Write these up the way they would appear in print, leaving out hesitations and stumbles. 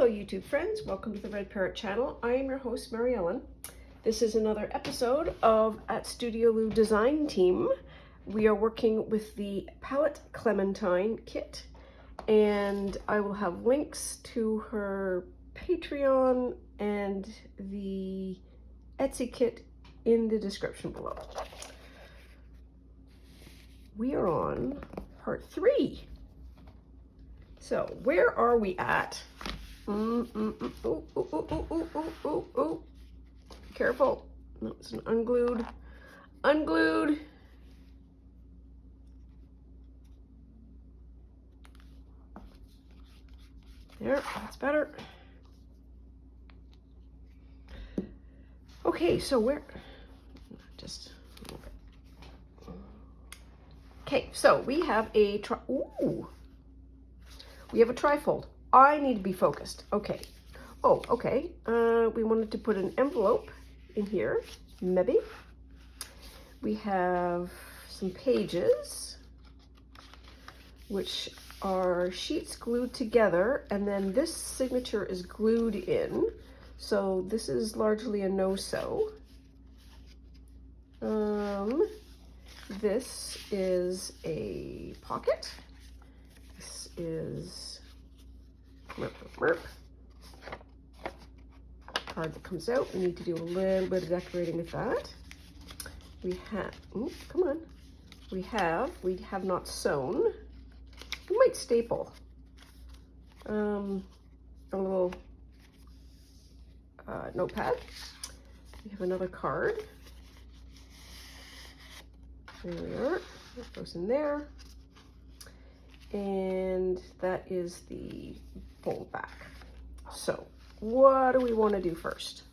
Hello YouTube friends, welcome to the Red Parrot channel. I am your host Mary Ellen. This is another episode of at Studioloo Design Team. We are working with the palette Clementine kit, and I will have links to her Patreon and the Etsy kit in the description below. We are on part 3. So where are we at? Careful. No, it's an unglued. There, that's better. Okay, so where, just a little bit. Okay, so we have a we have a trifold. I need to be focused. Okay. Oh, okay. We wanted to put an envelope in here, maybe. We have some pages, which are sheets glued together, and then this signature is glued in. So this is largely a no-sew. This is a pocket. This is card that comes out. We need to do a little bit of decorating with that. We have, come on. We have not sewn. We might staple a little notepad. We have another card. There we are. That goes in there. And that is the fold back. So what do we want to do first?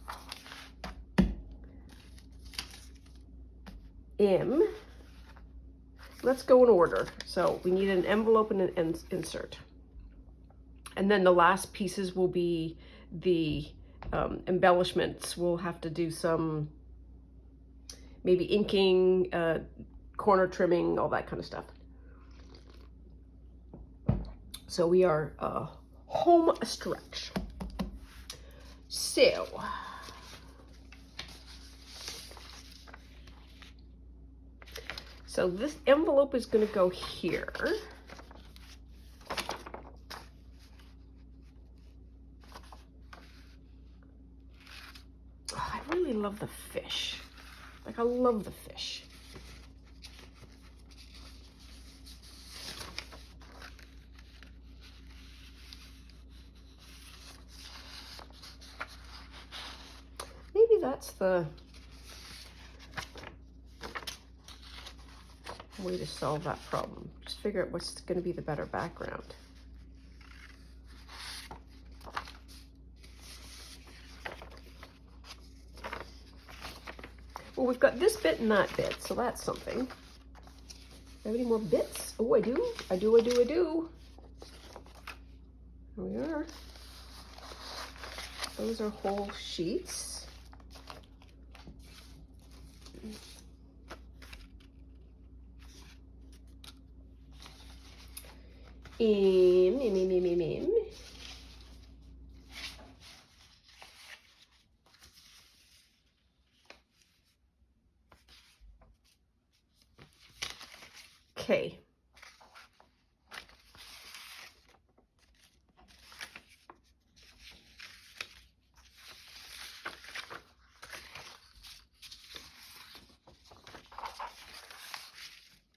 Let's go in order. So we need an envelope and an insert. And then the last pieces will be the embellishments. We'll have to do some maybe inking, corner trimming, all that kind of stuff. So we are home stretch. So this envelope is going to go here. Oh, I really love the fish. Like, I love the fish. Maybe that's the way to solve that problem. Just figure out what's going to be the better background. Well, we've got this bit and that bit, so that's something. Do I have any more bits? Oh, I do. I do. Here we are. Those are whole sheets. Okay.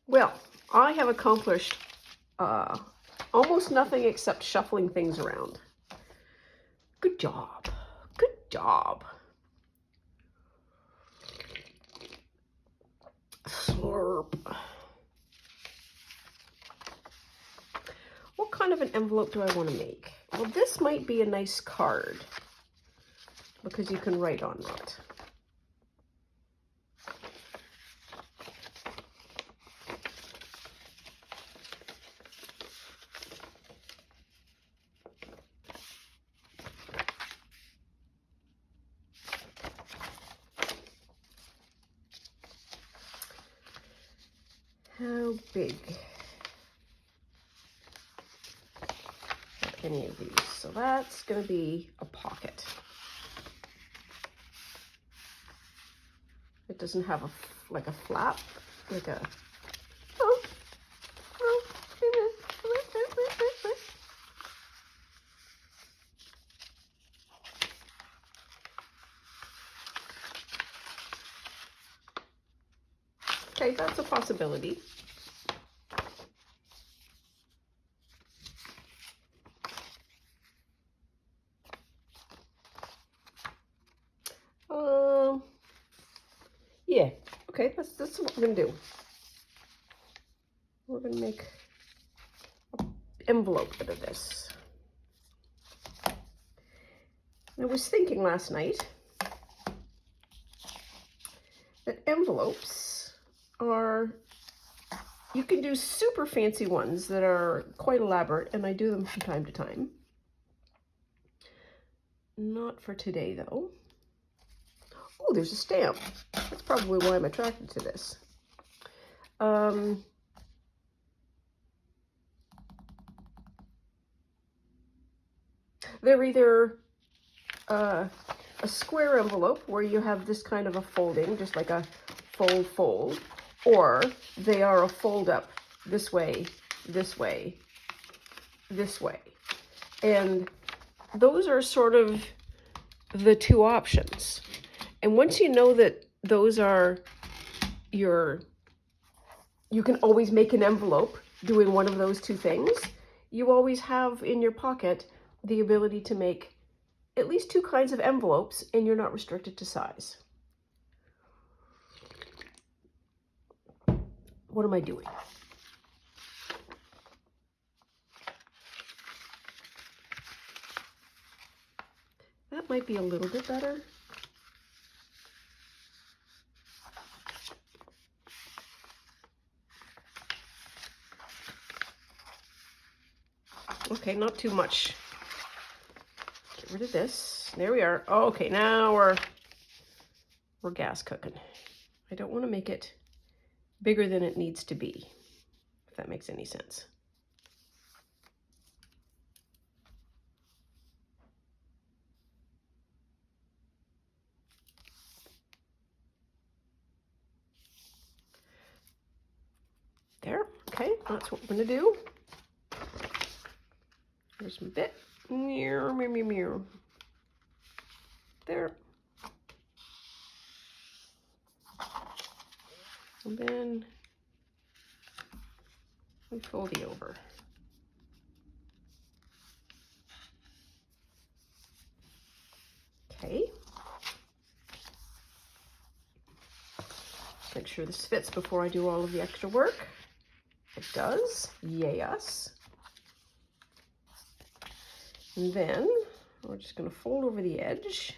Well, I have accomplished almost nothing except shuffling things around. Good job. Good job. Slurp. What kind of an envelope do I want to make? Well, this might be a nice card because you can write on it. How big? any of these. So that's going to be a pocket. It doesn't have a like a flap, like a. Oh, oh, wait a minute. Wait. Okay, that's a possibility. Yeah, okay, that's what we're gonna do. We're gonna make an envelope out of this. I was thinking last night that envelopes are, you can do super fancy ones that are quite elaborate, and I do them from time to time. Not for today though. Oh, there's a stamp. That's probably why I'm attracted to this. They're either a square envelope where you have this kind of a folding, just like a fold, or they are a fold up this way, this way, this way. And those are sort of the two options. And once you know that those are your, you can always make an envelope doing one of those two things, you always have in your pocket the ability to make at least two kinds of envelopes, and you're not restricted to size. What am I doing? That might be a little bit better. Okay, not too much. Get rid of this. There we are. Oh, okay, now we're gas cooking. I don't want to make it bigger than it needs to be, if that makes any sense. There, okay, that's what we're gonna do. Here's my bit. There. And then we fold it over. Okay. Make sure this fits before I do all of the extra work. It does. Yay us. And then we're just going to fold over the edge.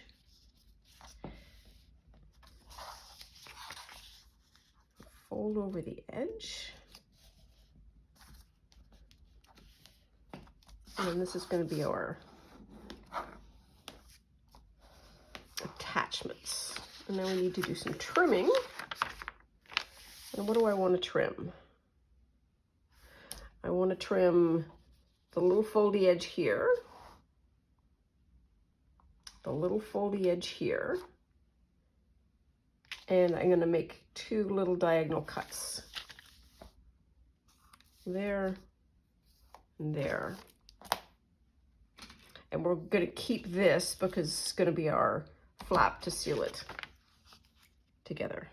Fold over the edge. And then this is going to be our attachments. And then we need to do some trimming. And what do I want to trim? I want to trim the little foldy edge here, the little foldy edge here, and I'm going to make two little diagonal cuts. There and there. And we're going to keep this because it's going to be our flap to seal it together.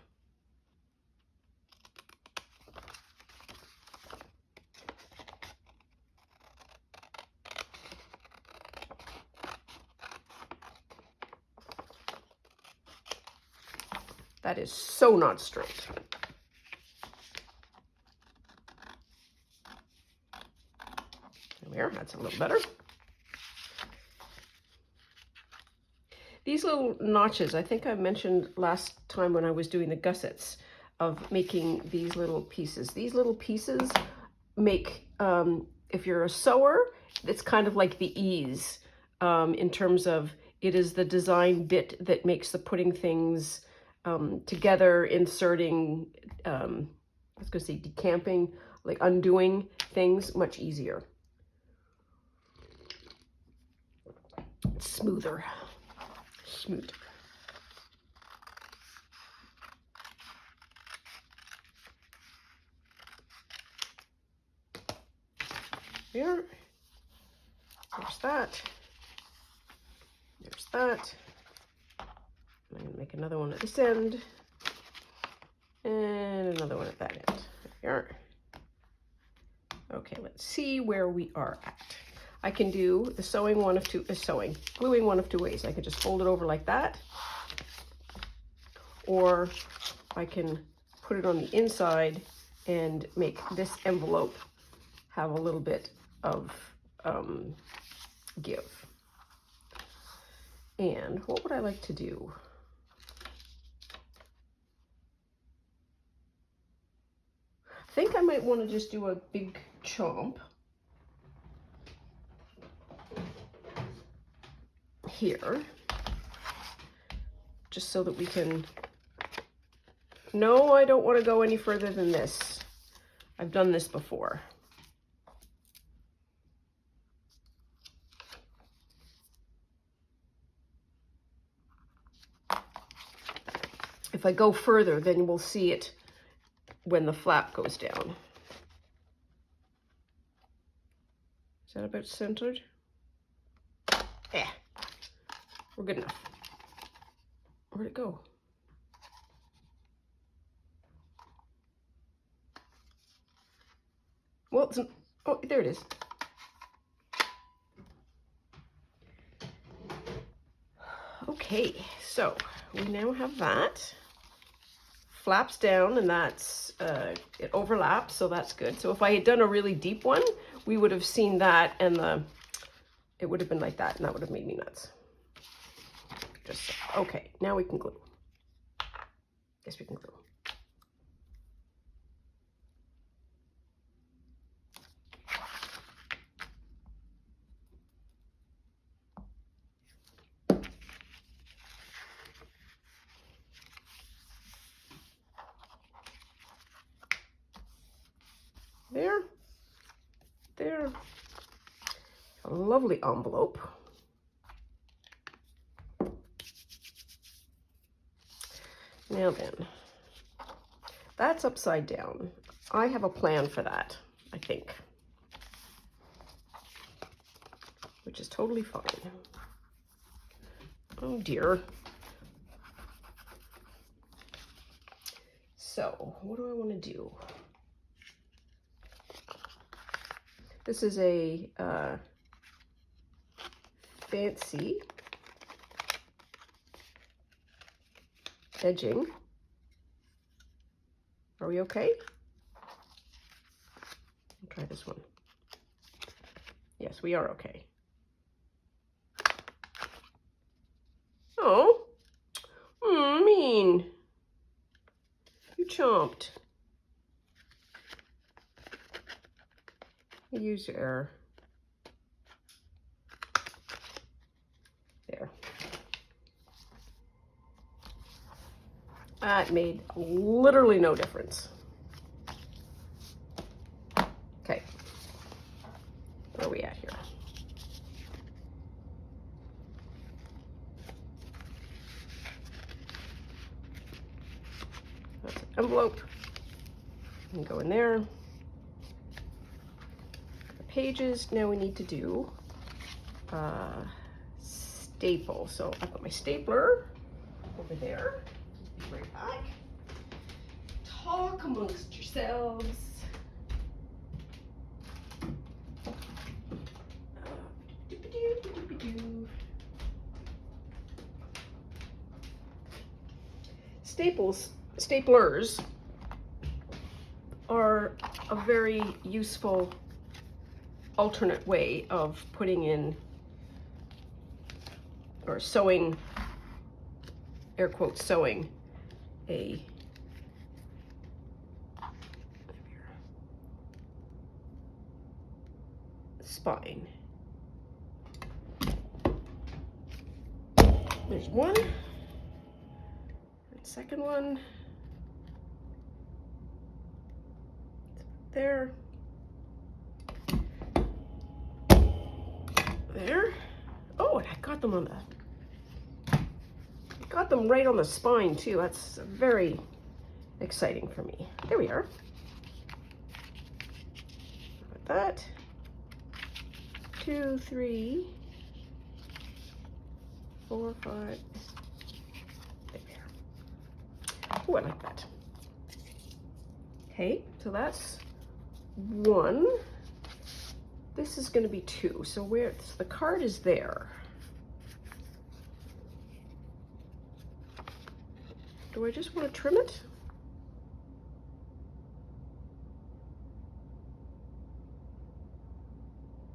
That is so not straight. There, that's a little better. These little notches, I think I mentioned last time when I was doing the gussets of making these little pieces. These little pieces make, if you're a sewer, it's kind of like the ease in terms of it is the design bit that makes the putting things together, inserting, I was going to say decamping, like undoing things much easier. smoother. Here. There's that. There's that. I'm going to make another one at this end. And another one at that end. There we are. Okay, let's see where we are at. I can do the gluing one of two ways. I can just fold it over like that, or I can put it on the inside and make this envelope have a little bit of give. And what would I like to do? I think I might want to just do a big chomp here, just so that we can, no, I don't want to go any further than this. I've done this before. If I go further, then we'll see it when the flap goes down. Is that about centered? Yeah, we're good enough. Where'd it go? Well, it's, oh, there it is. Okay, so we now have that. Flaps down, and that's, it overlaps, so that's good. So if I had done a really deep one, we would have seen that, and it would have been like that, and that would have made me nuts. Just, okay, now we can glue. Yes, we can glue. There, a lovely envelope. Now then, that's upside down. I have a plan for that, I think, which is totally fine. Oh dear. So, what do I want to do? This is a fancy edging. Are we okay? I'll try this one. Yes, we are okay. Oh, mean. You chomped. Use your error. There. That made literally no difference. Okay. Where are we at here? That's an envelope. And go in there. Pages. Now we need to do staple. So I've got my stapler over there. Be right back. Talk amongst yourselves. Staplers are a very useful alternate way of putting in or sewing, air quotes, sewing a spine. There's one, and second one, there. There. Oh, and I got got them on got them right on the spine too. That's very exciting for me. There we are. Like that. 2, 3, 4, 5. There we are. Oh, I like that. Okay, so that's 1. This is going to be 2. So where the card is there. Do I just want to trim it?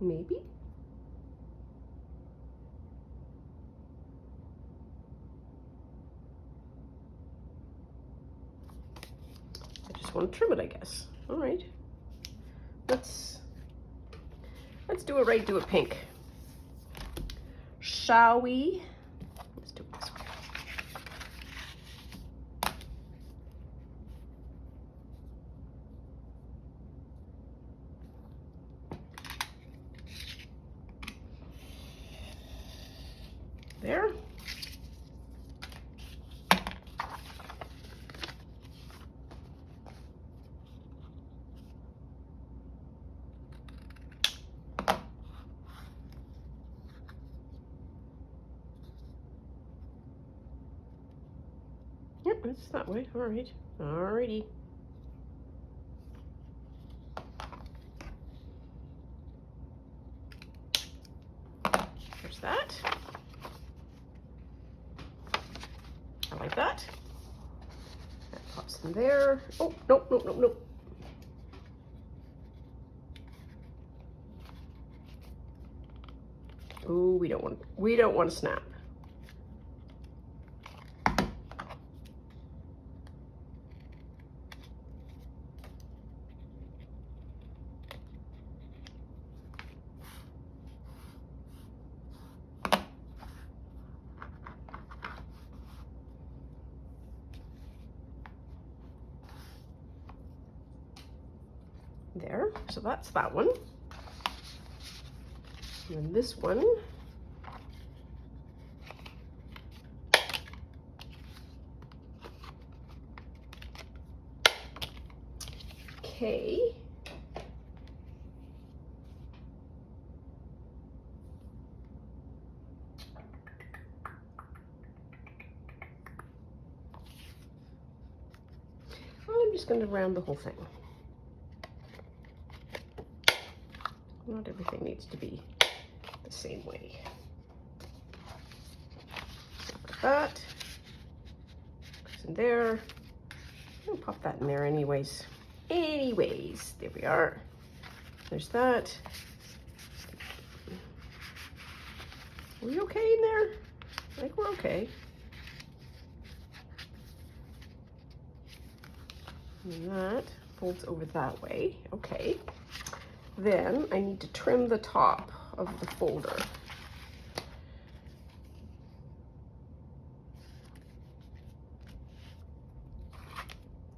Maybe. I just want to trim it, I guess. All right. Let's do it right, do it pink. Shall we? Let's do it this way. There. Yep, it's that way. All right. Alrighty. There's that. I like that. That pops in there. Oh, nope, nope, nope, nope. Oh, we don't want to snap. There, so that's that one. And then this one. Okay. I'm just going to round the whole thing. Not everything needs to be the same way. Like that. Goes in there. I'll pop that in there anyways. Anyways, there we are. There's that. Are we okay in there? I think we're okay. And that folds over that way. Okay. Then I need to trim the top of the folder.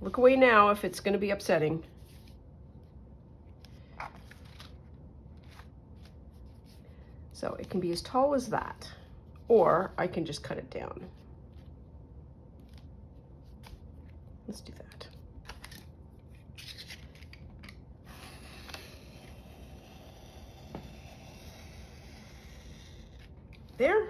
Look away now if it's going to be upsetting. So it can be as tall as that, or I can just cut it down. Let's do that. There.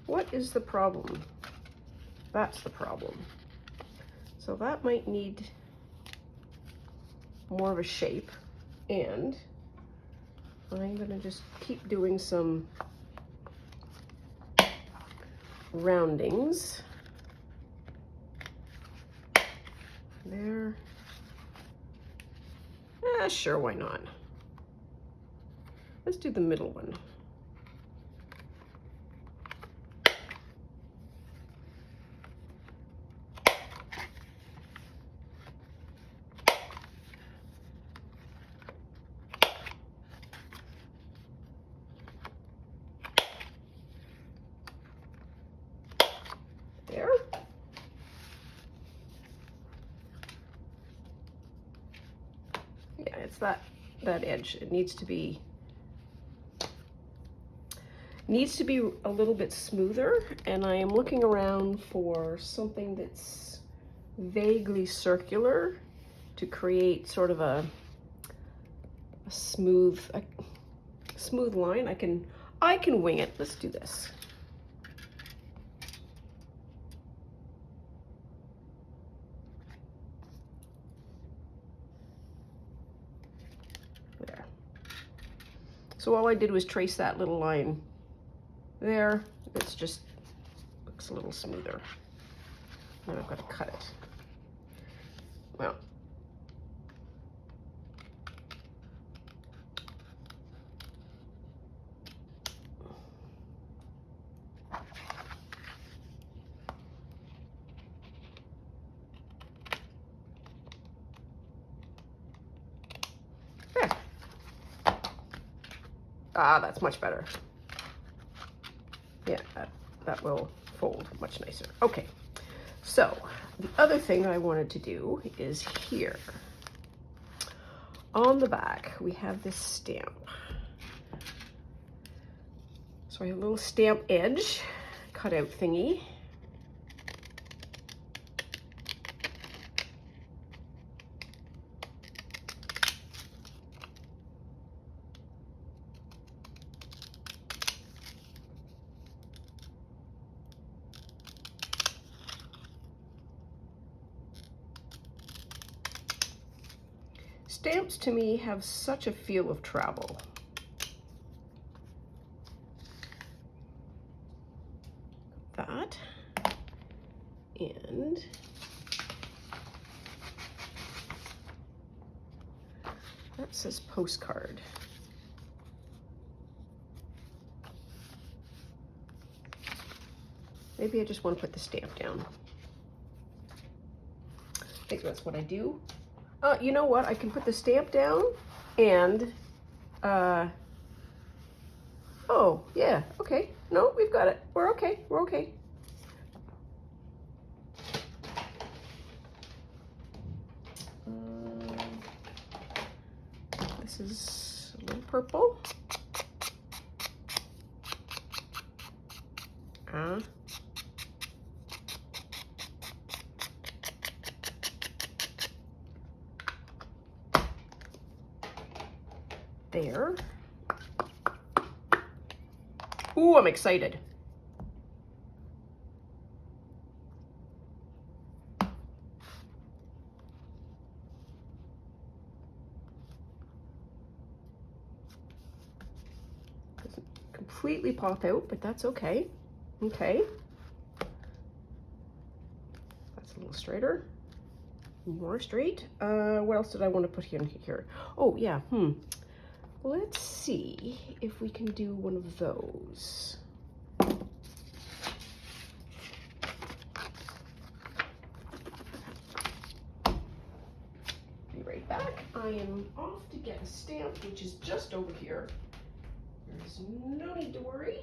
What is the problem? That's the problem. So that might need more of a shape, and I'm gonna just keep doing some roundings. There. Sure, why not? Let's do the middle one. There. Yeah, it's that edge. It needs to be a little bit smoother, and I am looking around for something that's vaguely circular to create sort of a smooth line. I can wing it. Let's do this. There. So all I did was trace that little line there. It's just looks a little smoother. Now I've got to cut it. Well, there. Ah, that's much better. Yeah, that will fold much nicer. Okay, so the other thing I wanted to do is here. On the back, we have this stamp. So I have a little stamp edge cutout thingy. Stamps to me have such a feel of travel. That. And that says postcard. Maybe I just want to put the stamp down. I think that's what I do. You know what? I can put the stamp down and, oh, yeah, okay. No, we've got it. We're okay. We're okay. This is a little purple. There. Ooh, I'm excited. Doesn't completely pop out, but that's okay. Okay. That's a little straighter. More straight. What else did I want to put here? Oh, yeah. Let's see if we can do one of those. Be right back. I am off to get a stamp, which is just over here. There's no need to worry.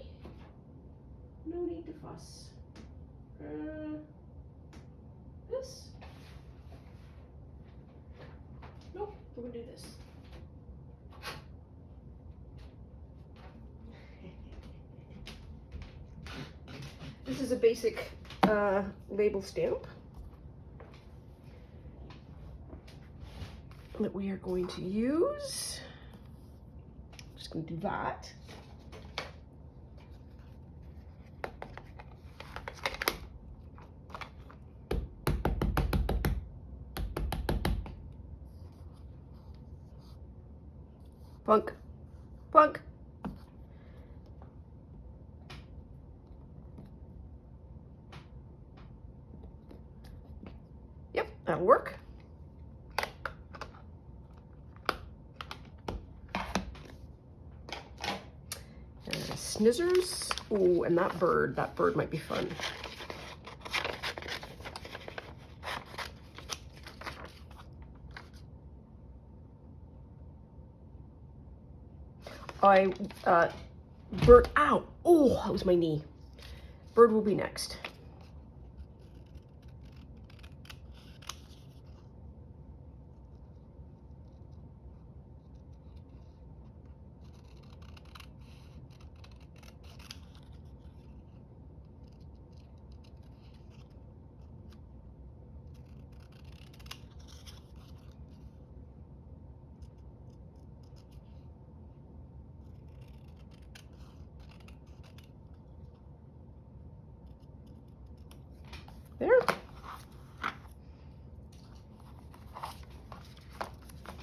No need to fuss. This? Nope, we're gonna do this. This is a basic label stamp that we are going to use. Just going to do that. Plunk, plunk. Yep, that'll work. Snizzers. Oh, and that bird might be fun. Bird, ow, oh, that was my knee. Bird will be next. There.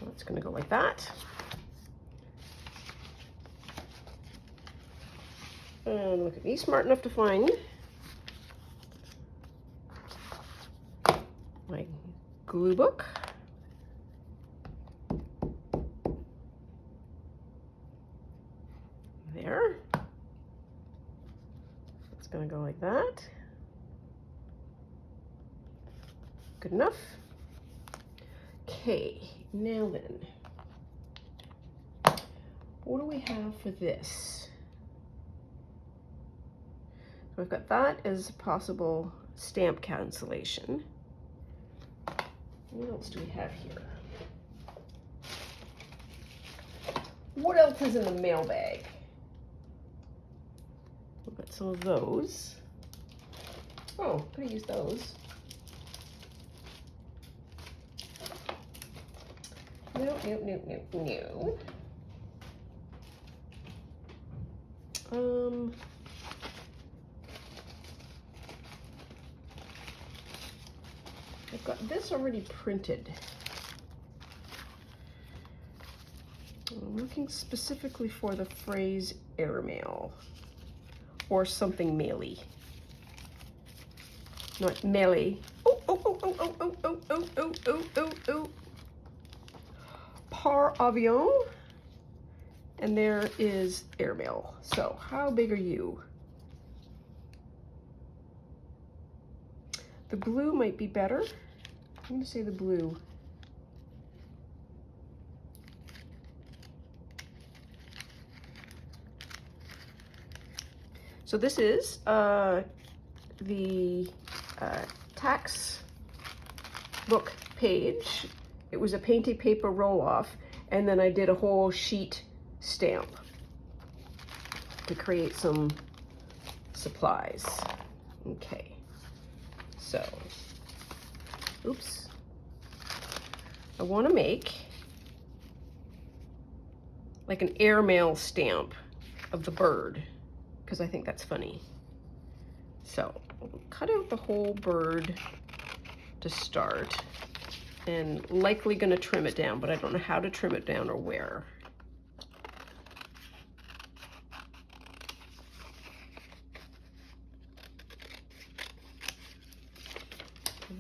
It's going to go like that. And look at me, smart enough to find my glue book. There. It's going to go like that. Good enough. Okay, now then, what do we have for this? So I've got that as a possible stamp cancellation. What else do we have here? What else is in the mailbag? We've got some of those. Oh, could have used those. No. I've got this already printed. I'm looking specifically for the phrase airmail or something maily. Not maily. Oh. Par avion. And there is airmail. So how big are you? The blue might be better. I'm going to say the blue. So this is the tax book page. It was a painted paper roll-off, and then I did a whole sheet stamp to create some supplies. Okay, so, oops. I want to make like an airmail stamp of the bird, because I think that's funny. So we'll cut out the whole bird to start, and likely going to trim it down, but I don't know how to trim it down or where.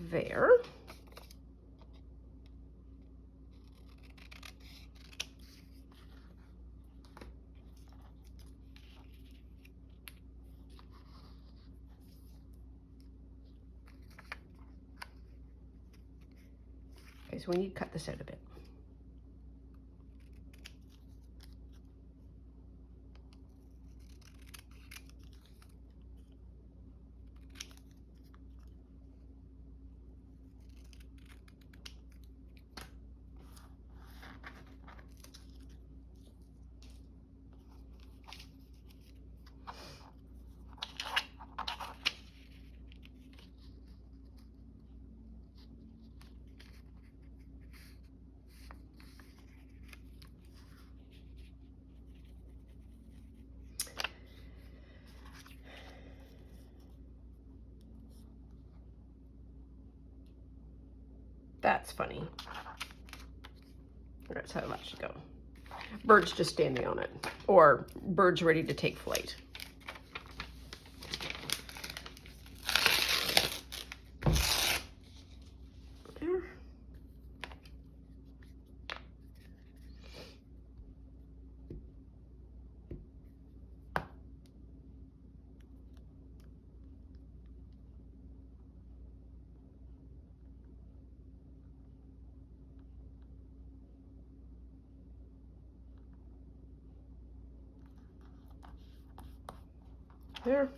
There. Okay, so we need to cut this out a bit. That's funny. That's how that should go. Bird's just standing on it, or bird's ready to take flight. There. There.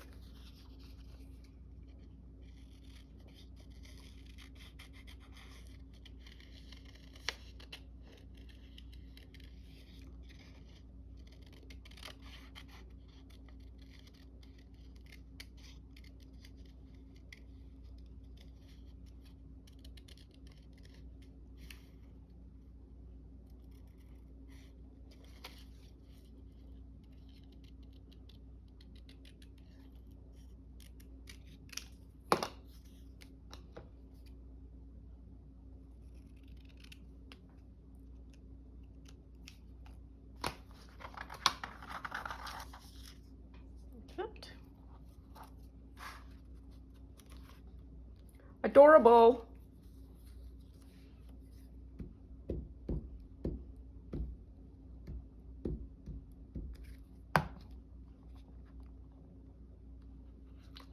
Adorable.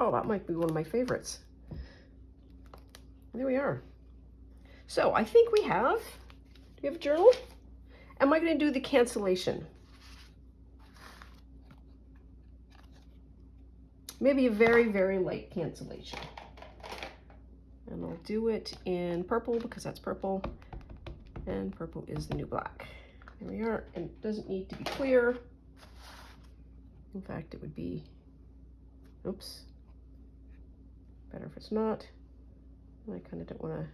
Oh, that might be one of my favorites. There we are. So I think we have, do we have a journal? Am I going to do the cancellation? Maybe a very, very light cancellation. And I'll do it in purple because that's purple. And purple is the new black. There we are. And it doesn't need to be clear. In fact, it would be, oops, better if it's not. I kind of don't want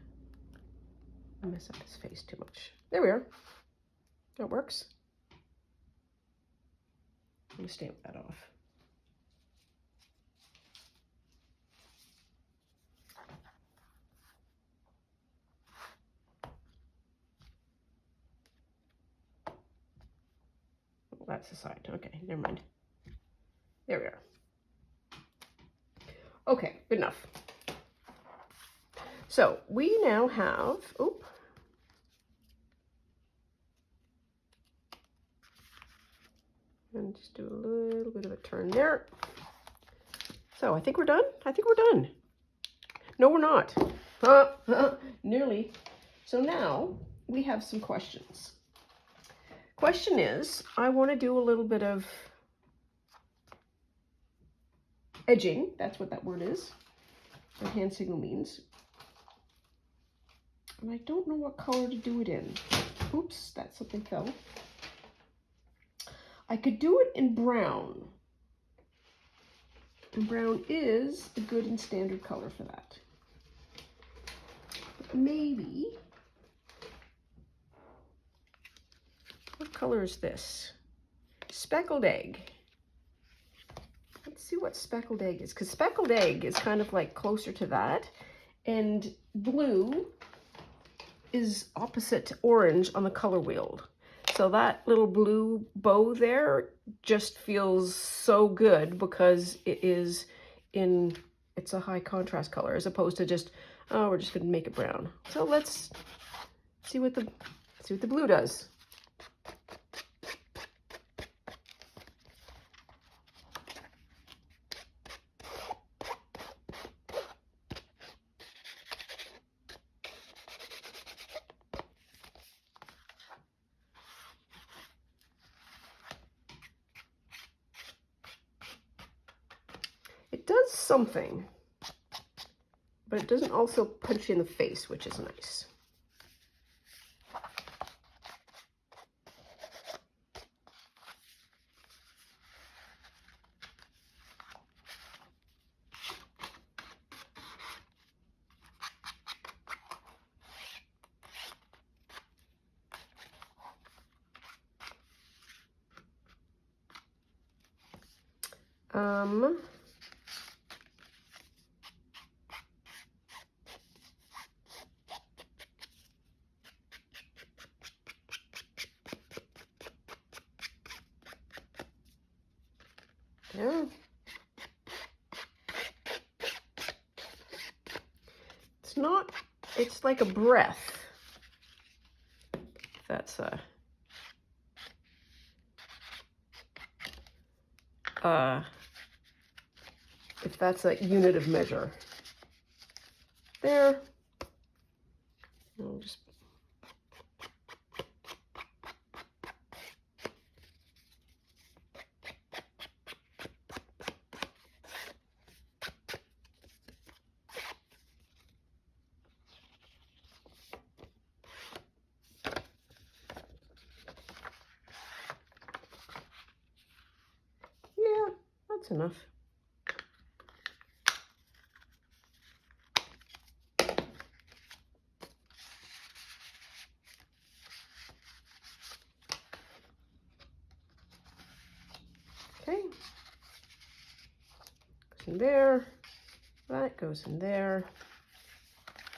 to mess up his face too much. There we are. That works. I'm going to stamp that off. Oh, that's the side. Okay, never mind. There we are. Okay, good enough. So we now have, oop. And just do a little bit of a turn there. So I think we're done. I think we're done. No, we're not. Nearly. So now we have some questions. Question is, I want to do a little bit of edging. That's what that word is. What hand signal means. And I don't know what color to do it in. Oops, that something fell. I could do it in brown. And brown is a good and standard color for that. But maybe, what color is this? Speckled egg. Let's see what speckled egg is, because speckled egg is kind of like closer to that. And blue is opposite to orange on the color wheel. So that little blue bow there just feels so good because it is in, it's a high contrast color as opposed to just, oh, we're just going to make it brown. So let's see what the blue does. It does something, but it doesn't also punch you in the face, which is nice. Yeah. It's not, it's like a breath. That's a, if that's a unit of measure. There. I'll just, yeah, that's enough. Okay, goes in there, that goes in there,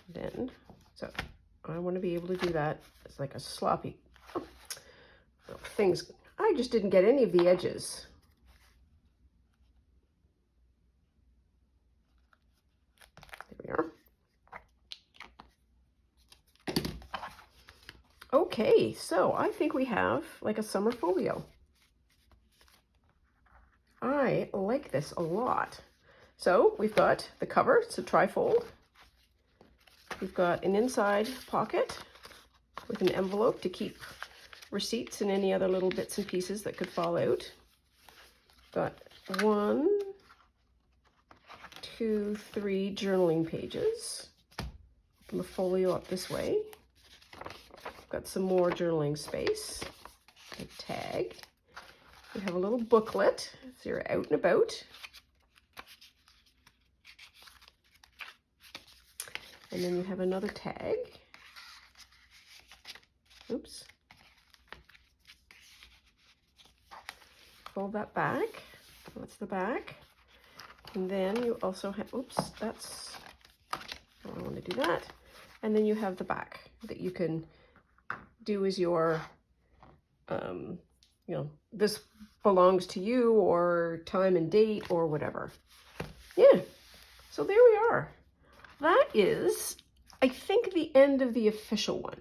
then, so I want to be able to do that. It's like a sloppy, things, I just didn't get any of the edges. There we are. Okay, so I think we have like a summer folio. I like this a lot. So we've got the cover, it's a trifold. We've got an inside pocket with an envelope to keep receipts and any other little bits and pieces that could fall out. Got 1, 2, 3 journaling pages. Open the folio up this way. Got some more journaling space. A tag. We have a little booklet if you're out and about. And then you have another tag. Oops. Fold that back. That's the back. And then you also have, oops, that's, I don't want to do that. And then you have the back that you can do as your, you know, this belongs to you, or time and date or whatever. Yeah, so there we are. That is, I think, the end of the official one.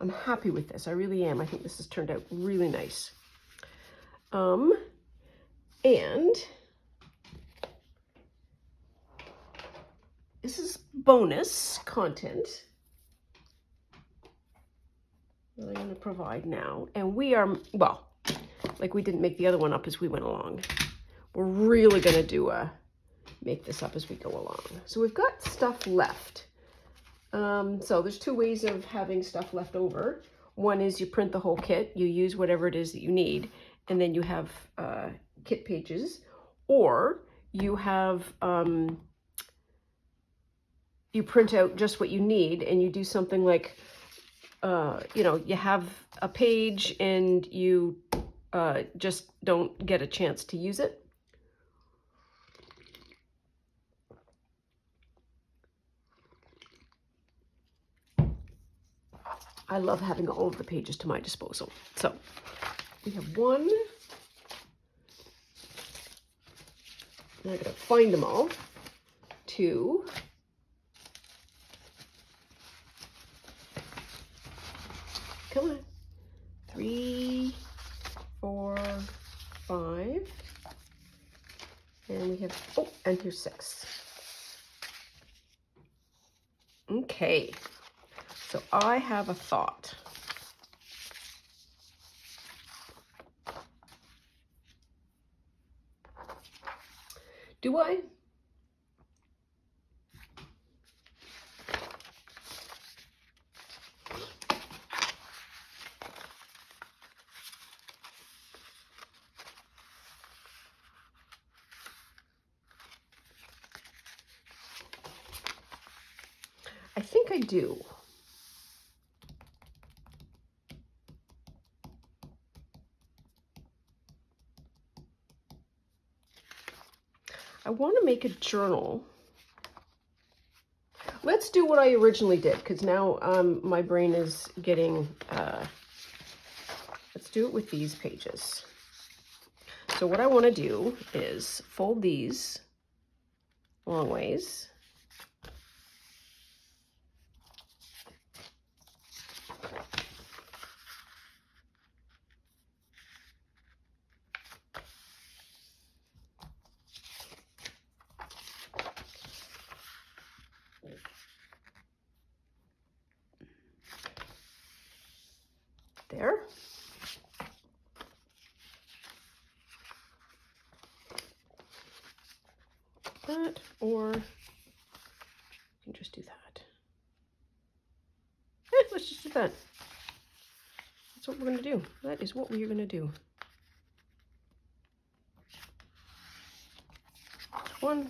I'm happy with this. I really am. I think this has turned out really nice. And this is bonus content that I'm going to provide now. And we are, well, like we didn't make the other one up as we went along. We're really going to do make this up as we go along. So we've got stuff left. So there's 2 ways of having stuff left over. One is you print the whole kit, you use whatever it is that you need, and then you have kit pages, or you have you print out just what you need and you do something like you know, you have a page and you just don't get a chance to use it. I love having all of the pages to my disposal. So we have 1. Now I gotta find them all. 2. Come on. 3, 4, 5. And we have, oh, and here's 6. Okay. So I have a thought. Do I? I think I do. I want to make a journal. Let's do what I originally did, because now my brain is getting, let's do it with these pages. So what I want to do is fold these long ways. There. That, or you can just do that. Let's just do that. That's what we're going to do. That is what we're going to do. 1.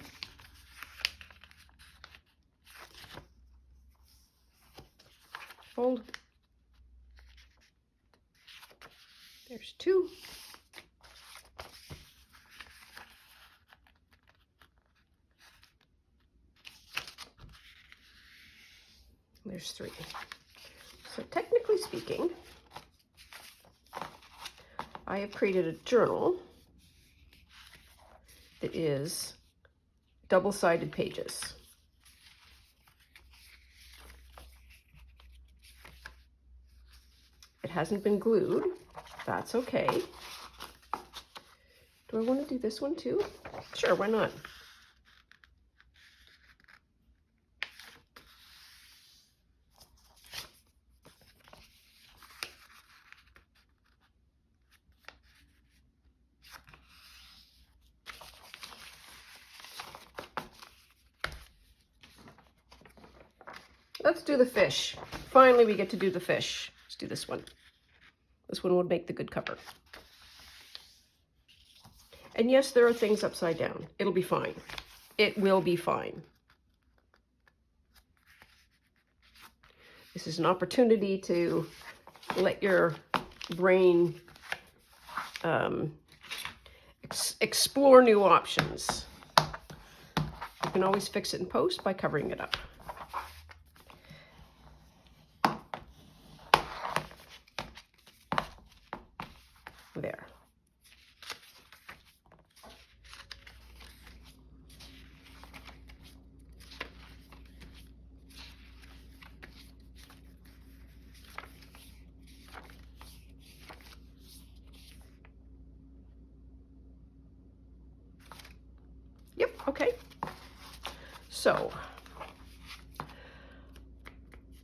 Fold. There's 2. There's 3. So technically speaking, I have created a journal that is double-sided pages. hasn't been glued. That's okay. Do I want to do this one too? Sure, why not? Let's do the fish. Finally, we get to do the fish. Let's do this one. This one would make the good cover. And yes, there are things upside down. It'll be fine. It will be fine. This is an opportunity to let your brain explore new options. You can always fix it in post by covering it up. There. Yep, okay. So,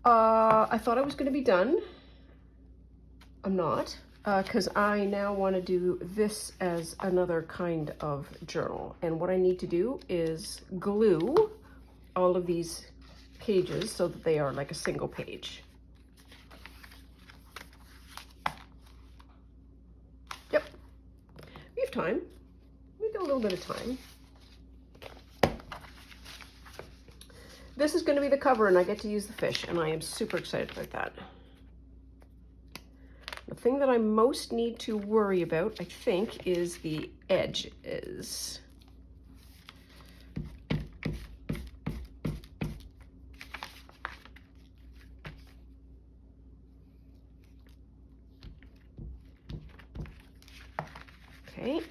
I thought I was going to be done. I'm not. Because I now want to do this as another kind of journal. And what I need to do is glue all of these pages so that they are like a single page. Yep, we have time. We got a little bit of time. This is going to be the cover and I get to use the fish and I am super excited about that. The thing that I most need to worry about, I think, is the edges. Okay.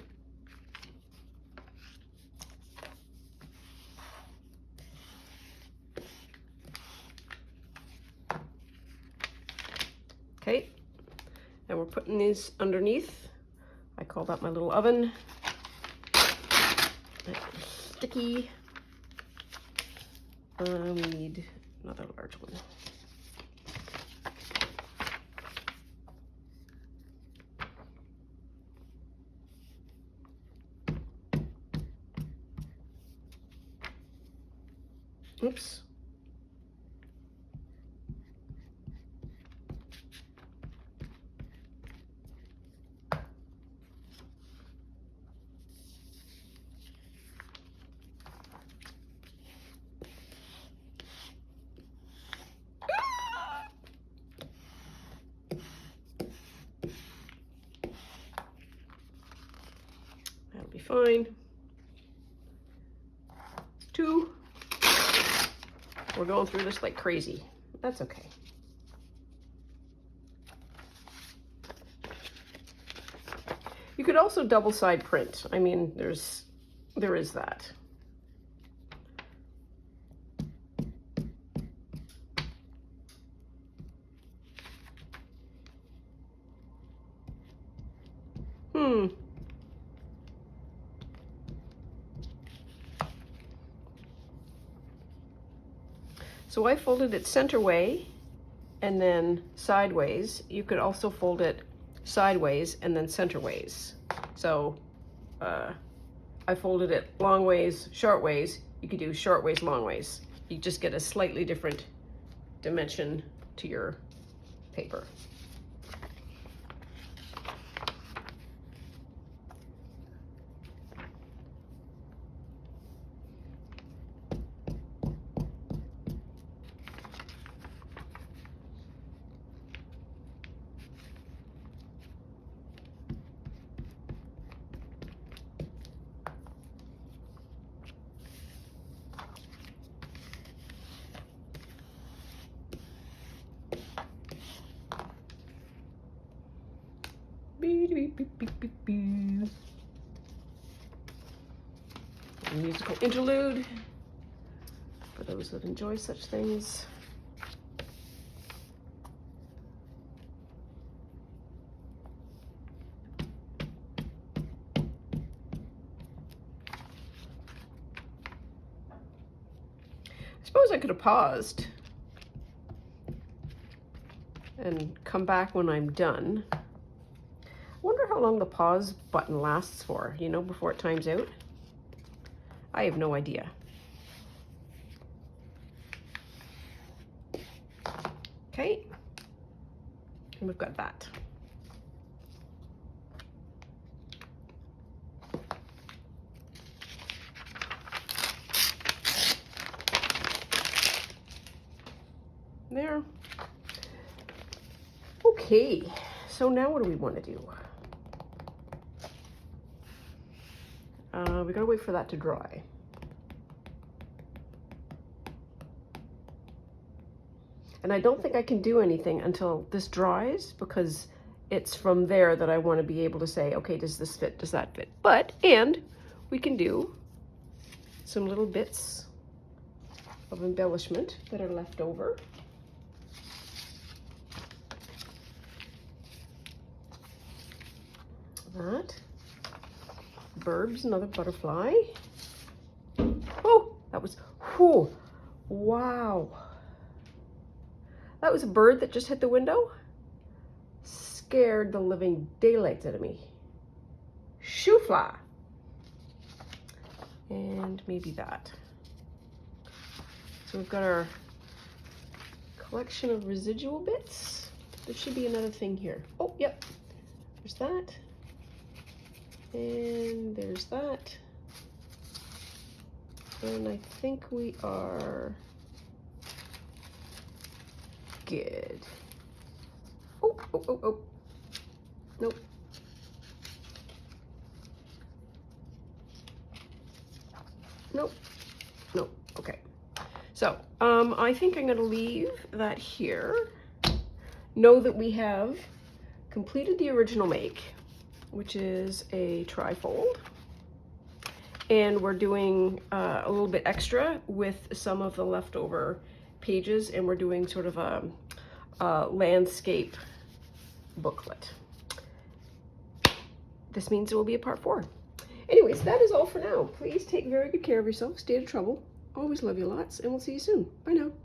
Okay. And we're putting these underneath. I call that my little oven. That's sticky. We need another large one. Oops. That'll be fine. Two. We're going through this like crazy. That's okay. You could also double side print. I mean, there is that. So I folded it center way and then sideways. You could also fold it sideways and then center ways. So I folded it long ways, short ways. You could do short ways, long ways. You just get a slightly different dimension to your paper. A musical interlude for those that enjoy such things. suppose I could have paused and come back when I'm done. I wonder how long the pause button lasts for, you know, before it times out. I have no idea. Okay, and we've got that. There. Okay, so now what do we want to do? We gotta wait for that to dry. And I don't think I can do anything until this dries, because it's from there that I want to be able to say, okay, does this fit, does that fit? And we can do some little bits of embellishment that are left over. That. Bird's another butterfly. Oh, that was, whew, wow. That was a bird that just hit the window. Scared the living daylights out of me. Shoofla. And maybe that. So we've got our collection of residual bits. There should be another thing here. Oh, yep. There's that. And there's that. And I think we are good. Oh, oh, oh, oh. Nope. Nope. Nope. Okay. So, I think I'm going to leave that here. Know that we have completed the original make, which is a trifold. And we're doing a little bit extra with some of the leftover pages, and we're doing sort of a landscape booklet. This means there will be a part 4. Anyways, that is all for now. Please take very good care of yourself. Stay out of trouble. Always love you lots, and we'll see you soon. Bye now.